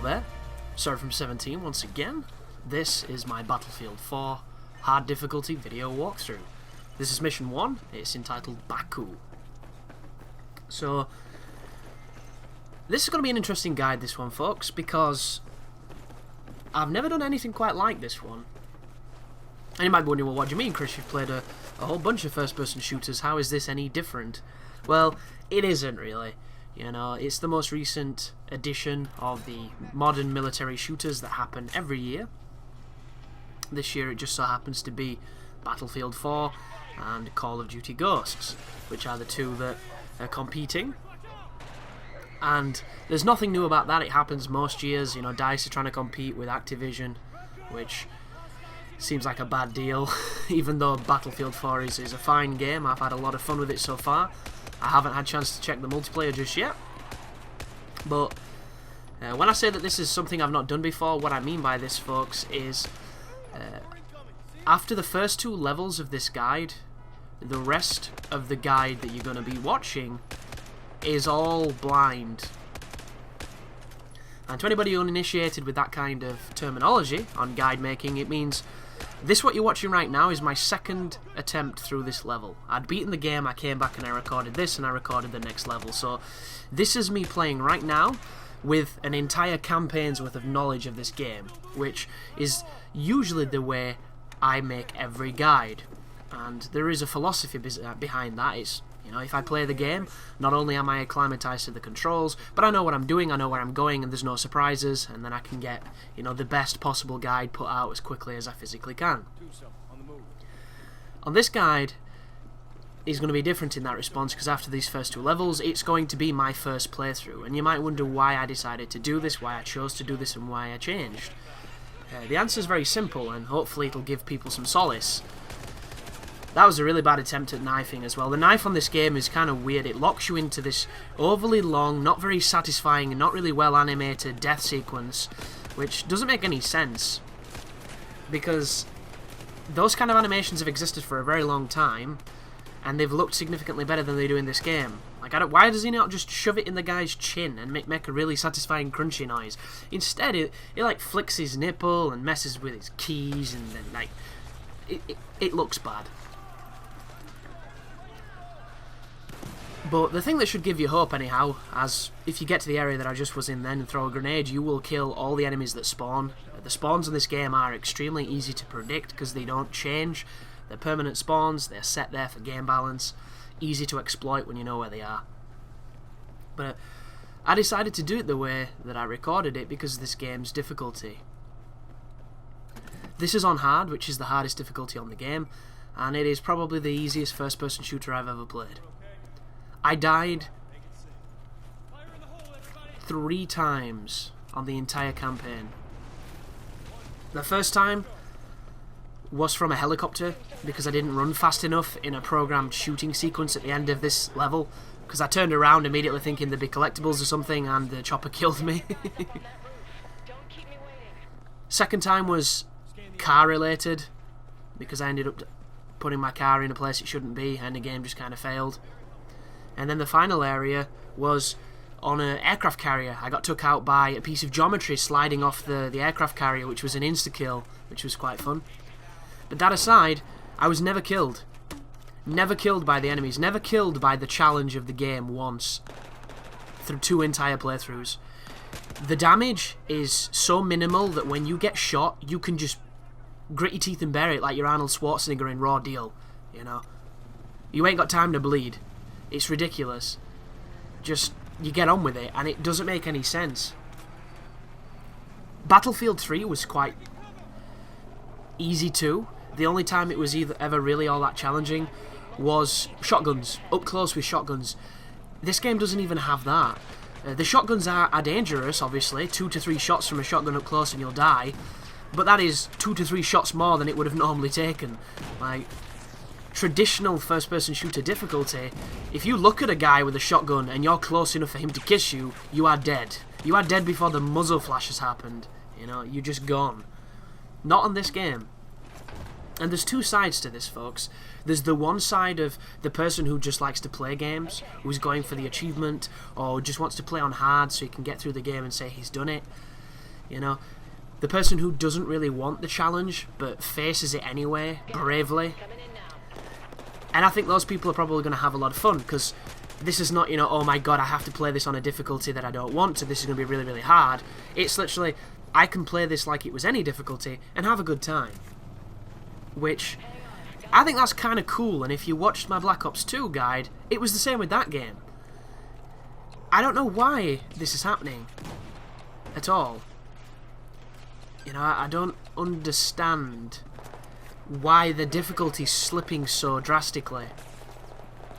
Hello there, Sorry from 17 once again. This is my Battlefield 4 hard difficulty video walkthrough. This is mission 1, it's entitled Baku. So, this is going to be an interesting guide, this one, folks, because I've never done anything quite like this one. And you might be wondering, well, what do you mean, Chris? You've played a whole bunch of first-person shooters, how is this any different? Well, it isn't really. You know, it's the most recent edition of the modern military shooters that happen every year. This year it just so happens to be Battlefield 4 and Call of Duty Ghosts, which are the two that are competing. And there's nothing new about that. It happens most years. You know, DICE are trying to compete with Activision, which seems like a bad deal. Even though Battlefield 4 is a fine game, I've had a lot of fun with it so far. I haven't had a chance to check the multiplayer just yet. But when I say that this is something I've not done before, what I mean by this, folks, is after the first 2 levels of this guide, the rest of the guide that you're going to be watching is all blind. And to anybody uninitiated with that kind of terminology on guide making, it means this what you're watching right now is my second attempt through this level. I'd beaten the game, I came back and I recorded this and I recorded the next level. So this is me playing right now with an entire campaign's worth of knowledge of this game, which is usually the way I make every guide. And there is a philosophy behind that. It's, you know, if I play the game, not only am I acclimatized to the controls, but I know what I'm doing, I know where I'm going, and there's no surprises, and then I can get, you know, the best possible guide put out as quickly as I physically can. On this guide is going to be different in that response, because after these first 2 levels, it's going to be my first playthrough, and you might wonder why I decided to do this, why I chose to do this, and why I changed. The answer is very simple, and hopefully it'll give people some solace. That was a really bad attempt at knifing as well. The knife on this game is kind of weird. It locks you into this overly long, not very satisfying, and not really well animated death sequence, which doesn't make any sense, because those kind of animations have existed for a very long time, and they've looked significantly better than they do in this game. Like, why does he not just shove it in the guy's chin and make a really satisfying crunchy noise? Instead, it like flicks his nipple and messes with his keys, and then, like, it looks bad. But the thing that should give you hope anyhow, as if you get to the area that I just was in then and throw a grenade, you will kill all the enemies that spawn. The spawns in this game are extremely easy to predict because they don't change. They're permanent spawns, they're set there for game balance, easy to exploit when you know where they are. But I decided to do it the way that I recorded it because of this game's difficulty. This is on hard, which is the hardest difficulty on the game, and it is probably the easiest first-person shooter I've ever played. I died 3 times on the entire campaign. The first time was from a helicopter because I didn't run fast enough in a programmed shooting sequence at the end of this level, because I turned around immediately thinking there'd be collectibles or something and the chopper killed me. Second time was car related because I ended up putting my car in a place it shouldn't be and the game just kind of failed. And then the final area was on an aircraft carrier. I got took out by a piece of geometry sliding off the aircraft carrier, which was an insta-kill, which was quite fun. But that aside, I was never killed. Never killed by the enemies. Never killed by the challenge of the game once. Through 2 entire playthroughs. The damage is so minimal that when you get shot, you can just grit your teeth and bear it like you're Arnold Schwarzenegger in Raw Deal. You know? You ain't got time to bleed. It's ridiculous. Just, you get on with it, and it doesn't make any sense. Battlefield 3 was quite easy too. The only time it was ever really all that challenging was shotguns, up close with shotguns. This game doesn't even have that. The shotguns are dangerous, obviously. 2 to 3 shots from a shotgun up close and you'll die. But that is 2 to 3 shots more than it would have normally taken. Like, traditional first-person shooter difficulty, if you look at a guy with a shotgun and you're close enough for him to kiss you, you are dead. You are dead before the muzzle flash has happened. You know, you're just gone. Not on this game. And there's 2 sides to this, folks. There's the one side of the person who just likes to play games, who's going for the achievement, or just wants to play on hard so he can get through the game and say he's done it. You know, the person who doesn't really want the challenge but faces it anyway, bravely. And I think those people are probably going to have a lot of fun, because this is not, you know, oh my god, I have to play this on a difficulty that I don't want to, this is going to be really, really hard. It's literally, I can play this like it was any difficulty and have a good time. Which, I think that's kind of cool, and if you watched my Black Ops 2 guide, it was the same with that game. I don't know why this is happening at all. You know, I don't understand why the difficulty's slipping so drastically.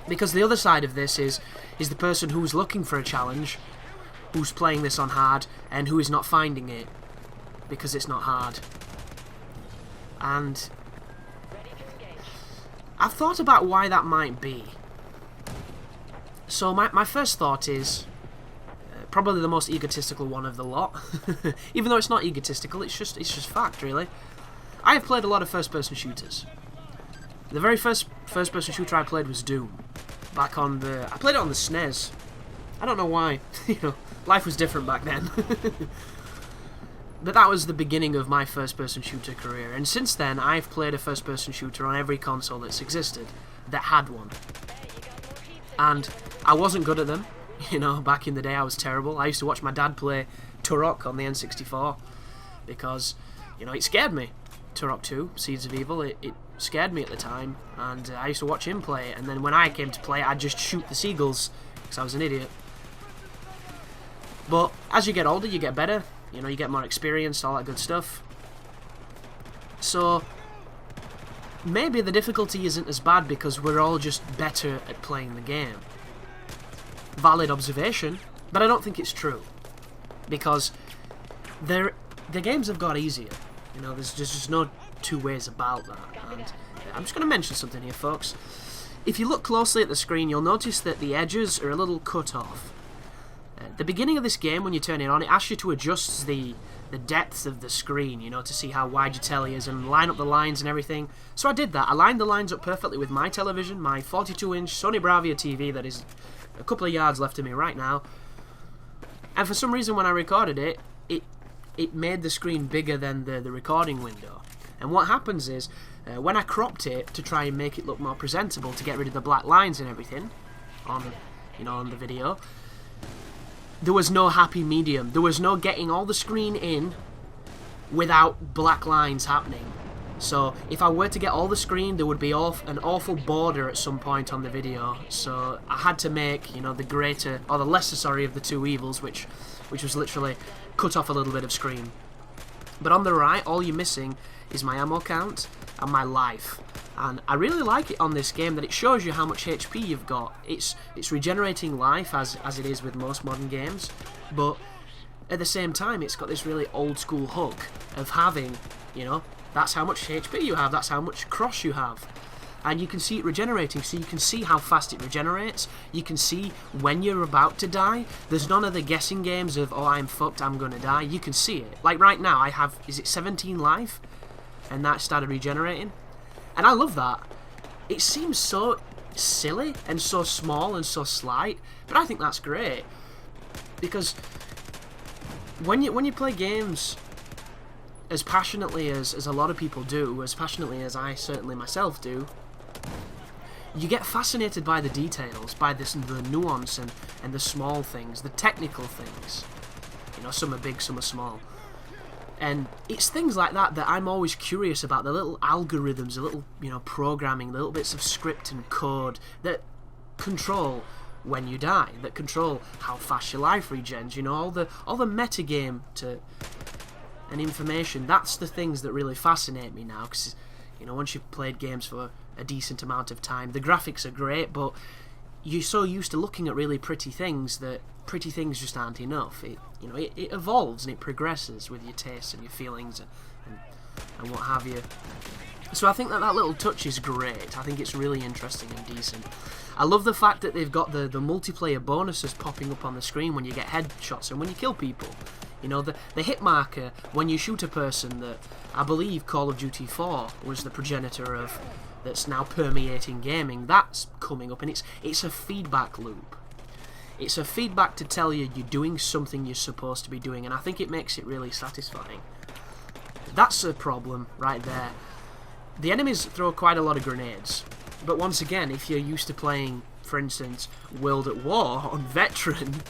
Because the other side of this is the person who's looking for a challenge, who's playing this on hard, and who is not finding it because it's not hard. And I've thought about why that might be. So my first thought is probably the most egotistical one of the lot. Even though it's not egotistical, it's just fact, really. I have played a lot of first-person shooters. The very first first-person shooter I played was Doom. Back on the... I played it on the SNES. I don't know why. You know, life was different back then. But that was the beginning of my first-person shooter career. And since then, I've played a first-person shooter on every console that's existed that had one. And I wasn't good at them. You know, back in the day I was terrible. I used to watch my dad play Turok on the N64 because, you know, it scared me. Turok 2, Seeds of Evil, it scared me at the time, and I used to watch him play it, and then when I came to play, I'd just shoot the seagulls, because I was an idiot. But as you get older, you get better, you know, you get more experience, all that good stuff. So, maybe the difficulty isn't as bad because we're all just better at playing the game. Valid observation, but I don't think it's true. Because the games have got easier. You know, there's just no two ways about that. And I'm just going to mention something here, folks. If you look closely at the screen, you'll notice that the edges are a little cut off. At the beginning of this game, when you turn it on, it asks you to adjust the depth of the screen, you know, to see how wide your telly is and line up the lines and everything. So I did that. I lined the lines up perfectly with my television, my 42-inch Sony Bravia TV that is a couple of yards left of me right now. And for some reason, when I recorded it, it made the screen bigger than the recording window. And what happens is, when I cropped it to try and make it look more presentable, to get rid of the black lines and everything on, you know, on the video, there was no happy medium. There was no getting all the screen in without black lines happening. So if I were to get all the screen, there would be an awful border at some point on the video. So I had to make, you know, the greater, or the lesser, sorry, of the two evils, which was literally cut off a little bit of screen. But on the right, all you're missing is my ammo count and my life. And I really like it on this game that it shows you how much HP you've got. It's regenerating life, as it is with most modern games, but at the same time it's got this really old school hook of having, you know, that's how much HP you have, that's how much cross you have. And you can see it regenerating, so you can see how fast it regenerates, you can see when you're about to die. There's none of the guessing games of, oh, I'm fucked, I'm gonna die. You can see it. Like right now, I have, is it 17 life? And that started regenerating. And I love that. It seems so silly and so small and so slight, but I think that's great. Because when you play games as passionately as a lot of people do, as passionately as I certainly myself do, you get fascinated by the details, by the nuance and the small things, the technical things. You know, some are big, some are small. And it's things like that that I'm always curious about, the little algorithms, the little, you know, programming, the little bits of script and code that control when you die, that control how fast your life regens, you know, all the metagame and information. That's the things that really fascinate me now, because, you know, once you've played games for a decent amount of time, the graphics are great, but you're so used to looking at really pretty things that pretty things just aren't enough. It evolves and it progresses with your tastes and your feelings and what have you. So I think that little touch is great. I think it's really interesting and decent. I love the fact that they've got the multiplayer bonuses popping up on the screen when you get headshots and when you kill people. You know, the hit marker when you shoot a person that I believe Call of Duty 4 was the progenitor of, that's now permeating gaming. That's coming up, and it's a feedback loop. It's a feedback to tell you you're doing something you're supposed to be doing, and I think it makes it really satisfying. That's a problem right there. The enemies throw quite a lot of grenades, but once again, if you're used to playing, for instance, World at War on Veteran,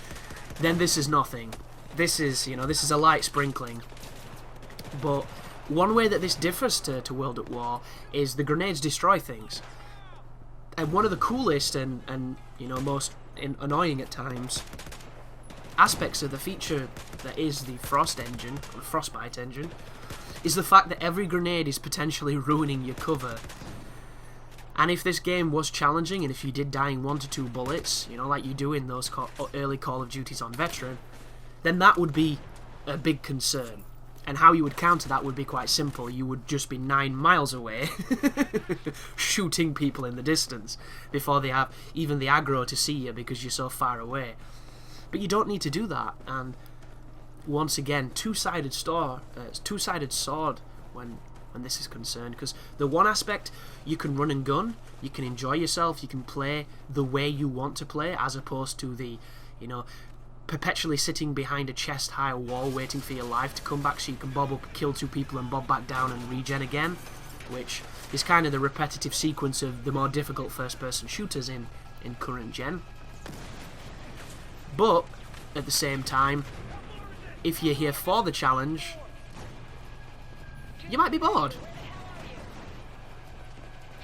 then this is nothing. This is, you know, this is a light sprinkling. But one way that this differs to World at War is the grenades destroy things. And one of the coolest and you know, most annoying at times aspects of the feature that is the Frost engine, or the Frostbite engine, is the fact that every grenade is potentially ruining your cover. And if this game was challenging, and if you did die in 1 to 2 bullets, you know, like you do in those early Call of Duties on Veteran, then that would be a big concern. And how you would counter that would be quite simple. You would just be 9 miles away shooting people in the distance before they have even the aggro to see you because you're so far away. But you don't need to do that. And once again, two-sided sword when this is concerned, because the one aspect, you can run and gun, you can enjoy yourself, you can play the way you want to play, as opposed to the, you know, perpetually sitting behind a chest-high wall waiting for your life to come back so you can bob up, kill 2 people and bob back down and regen again, which is kind of the repetitive sequence of the more difficult first-person shooters in current gen. But at the same time, if you're here for the challenge, you might be bored.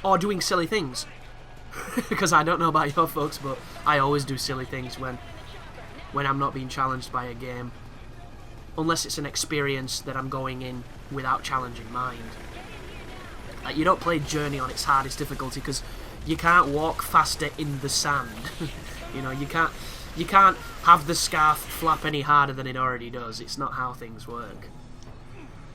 Or doing silly things. Because I don't know about your folks, but I always do silly things when I'm not being challenged by a game. Unless it's an experience that I'm going in without challenge in mind. You don't play Journey on its hardest difficulty because you can't walk faster in the sand. You know, you can't have the scarf flap any harder than it already does. It's not how things work.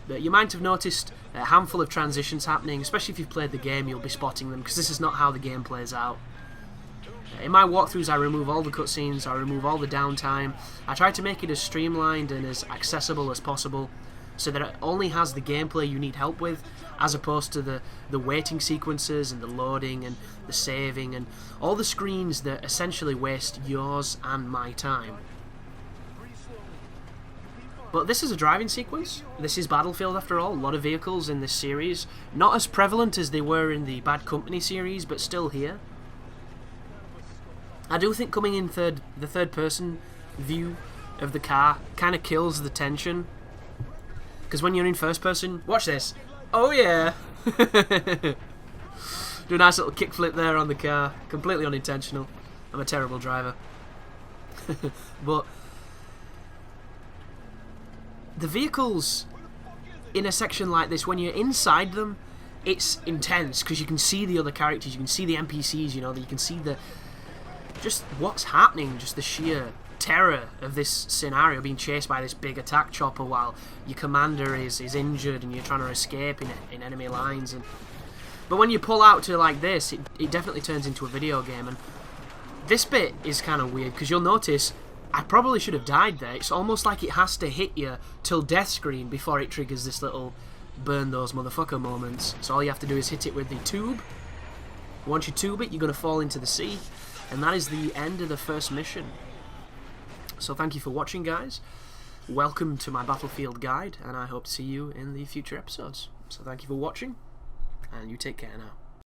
But you might have noticed a handful of transitions happening, especially if you've played the game, you'll be spotting them, because this is not how the game plays out. In my walkthroughs, I remove all the cutscenes, I remove all the downtime. I try to make it as streamlined and as accessible as possible, so that it only has the gameplay you need help with, as opposed to the waiting sequences and the loading and the saving and all the screens that essentially waste yours and my time. But this is a driving sequence. This is Battlefield after all. A lot of vehicles in this series. Not as prevalent as they were in the Bad Company series, but still here. I do think coming in the third person view of the car kind of kills the tension. Because when you're in first person, watch this. Oh yeah! Do a nice little kickflip there on the car. Completely unintentional. I'm a terrible driver. But the vehicles in a section like this, when you're inside them, it's intense because you can see the other characters, you can see the NPCs, you know, you can see just what's happening, just the sheer terror of this scenario, being chased by this big attack chopper while your commander is injured and you're trying to escape in enemy lines. But when you pull out to like this, it definitely turns into a video game. And this bit is kind of weird because you'll notice I probably should have died there. It's almost like it has to hit you till death screen before it triggers this little burn those motherfucker moments. So all you have to do is hit it with the tube. Once you tube it, you're going to fall into the sea. And that is the end of the first mission. So thank you for watching, guys. Welcome to my Battlefield guide, and I hope to see you in the future episodes. So thank you for watching, and you take care now.